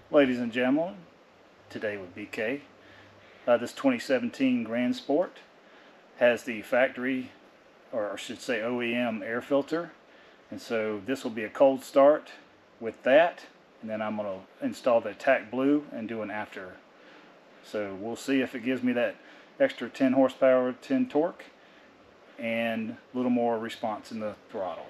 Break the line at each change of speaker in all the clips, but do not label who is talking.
Ladies and gentlemen, today with BK. This 2017 Grand Sport has the factory, or I should say OEM air filter, and so this will be a cold start with that, and then I'm going to install the Attack Blue and do an after. So we'll see if it gives me that extra 10 horsepower, 10 torque, and a little more response in the throttle.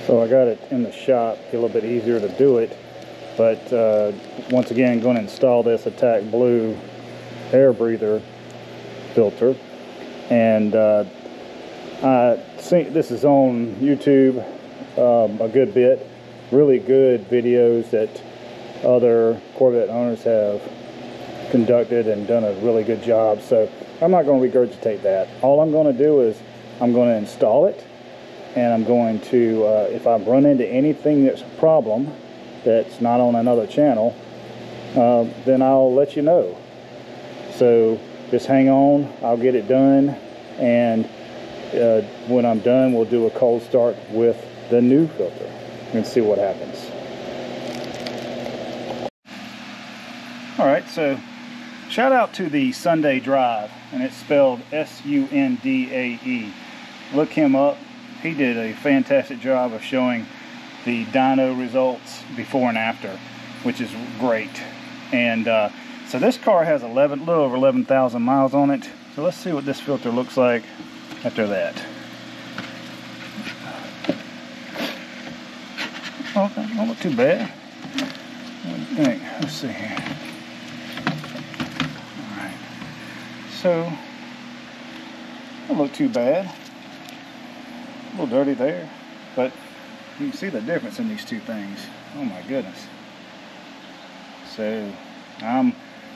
So I got it in the shop, a little bit easier to do it, but once again going to install this Attack Blue air breather filter, and I think this is on YouTube a good bit, really good videos that other Corvette owners have conducted and done a really good job, so I'm not going to regurgitate that. All I'm going to do is I'm going to install it, and I'm going to, if I run into anything that's a problem that's not on another channel, then I'll let you know. So just hang on, I'll get it done, and when I'm done, we'll do a cold start with the new filter and see what happens. Alright, so shout out to the Sunday Drive, and it's spelled S-U-N-D-A-E. Look him up. He did a fantastic job of showing the dyno results before and after, which is great. And so this car has a little over 11,000 miles on it. So let's see what this filter looks like after that. Okay, don't look too bad. What do you think? Let's see here. All right. So, don't look too bad. A little dirty there, but you can see the difference in these two things. Oh my goodness. So I'm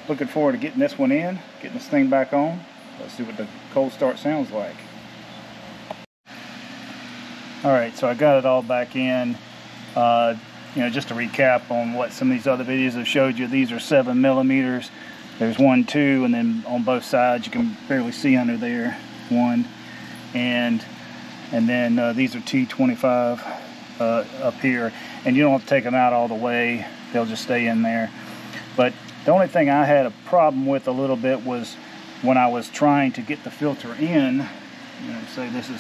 looking forward to getting this one in, getting this thing back on. Let's see what the cold start sounds like. Alright, so I got it all back in. You know, just to recap on what some of these other videos have showed you, these are 7 millimeters. There's 1, 2, and then on both sides you can barely see under there, 1. And then these are T25 up here, and you don't have to take them out all the way, they'll just stay in there. But the only thing I had a problem with a little bit was when I was trying to get the filter in. You know, say this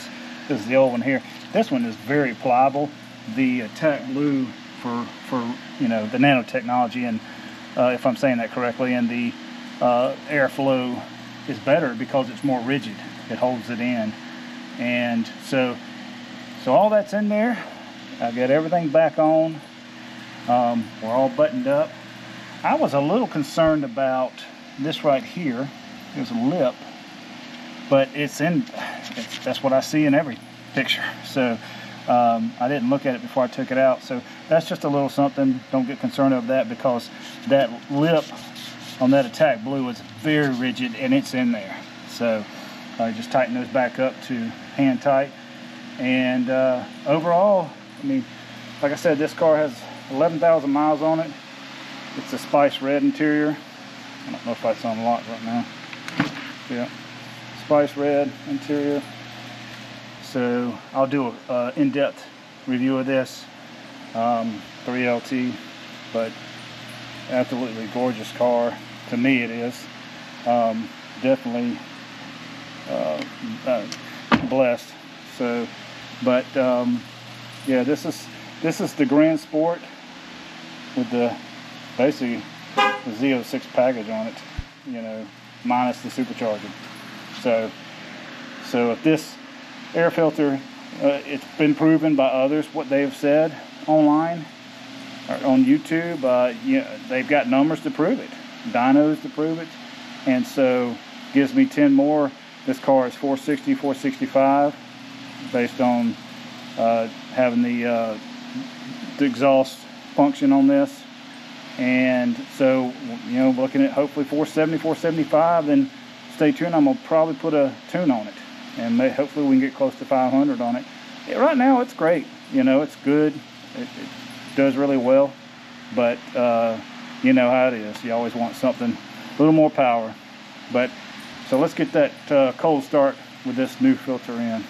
is the old one here. This one is very pliable. The Attack Blue for you know, the nanotechnology, and if I'm saying that correctly, and the airflow is better because it's more rigid. It holds it in. And so all that's in there. I got everything back on. We're all buttoned up. I was a little concerned about this right here. There's a lip, but that's what I see in every picture. So I didn't look at it before I took it out. So that's just a little something. Don't get concerned of that, because that lip on that Attack Blue is very rigid and it's in there. So just tighten those back up to hand tight, and overall, I mean, like I said, this car has 11,000 miles on it. It's a Spice Red interior. I don't know if that's on lock right now. Yeah, Spice Red interior. So I'll do a in-depth review of this 3LT, but absolutely gorgeous car. To me, it is definitely blessed. So, but yeah, this is the Grand Sport with the basically the Z06 package on it, you know, minus the supercharger. So if this air filter, it's been proven by others what they've said online, on YouTube, they've got numbers to prove it, dynos to prove it, and so gives me 10 more. This car is 460, 465, based on having the exhaust function on this. And so, looking at hopefully 470, 475, then stay tuned. I'm gonna probably put a tune on it, and hopefully we can get close to 500 on it. Right now it's great, it's good. It does really well, but you know how it is. You always want something a little more power. But so let's get that cold start with this new filter in.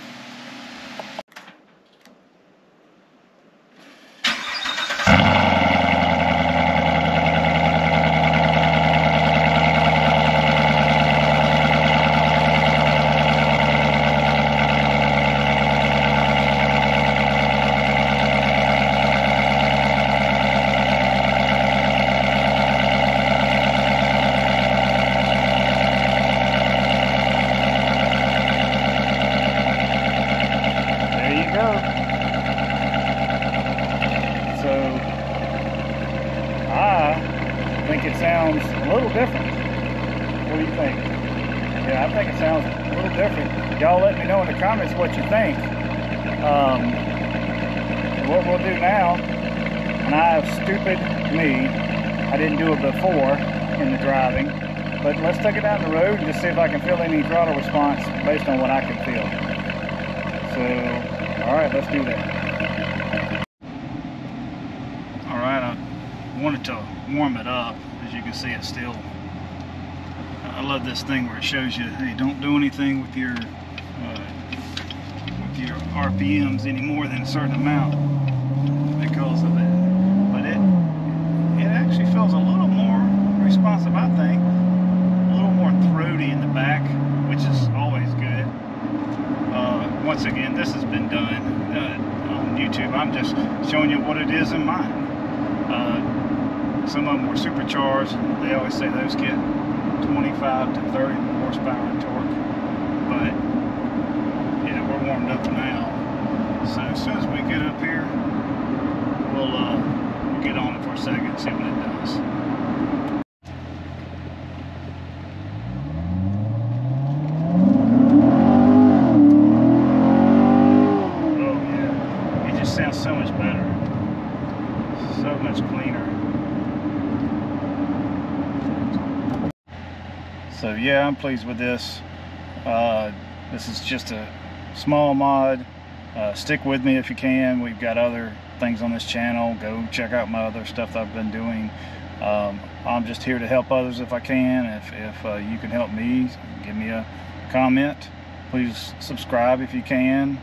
I think it sounds a little different. What do you think? Yeah, I think it sounds a little different. Y'all let me know in the comments what you think. What we'll do now, and I have stupid me, I didn't do it before in the driving, but let's take it down the road and just see if I can feel any throttle response based on what I can feel. So, all right, let's do that. All right, I wanted to warm it up. As you can see, it's still, I love this thing where it shows you, hey, don't do anything with your RPMs any more than a certain amount because of it. But it actually feels a little more responsive, I think. A little more throaty in the back, which is always good. Once again, this has been done on YouTube. I'm just showing you what it is in mine. Some of them were supercharged. They always say those get 25 to 30 horsepower in torque. But yeah, we're warmed up now. So as soon as we get up here, we'll get on it for a second and see what it does. Oh yeah, it just sounds so much better. So much cleaner. So yeah, I'm pleased with this. This is just a small mod. Stick with me if you can. We've got other things on this channel. Go check out my other stuff that I've been doing. I'm just here to help others if I can. If you can help me, give me a comment. Please subscribe if you can.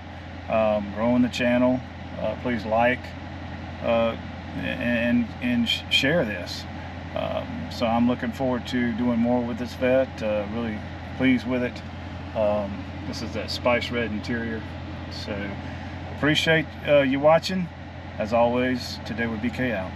Growing the channel. Please like and share this. So I'm looking forward to doing more with this vet. Really pleased with it. This is that spice red interior. So appreciate you watching. As always, Today with BK out.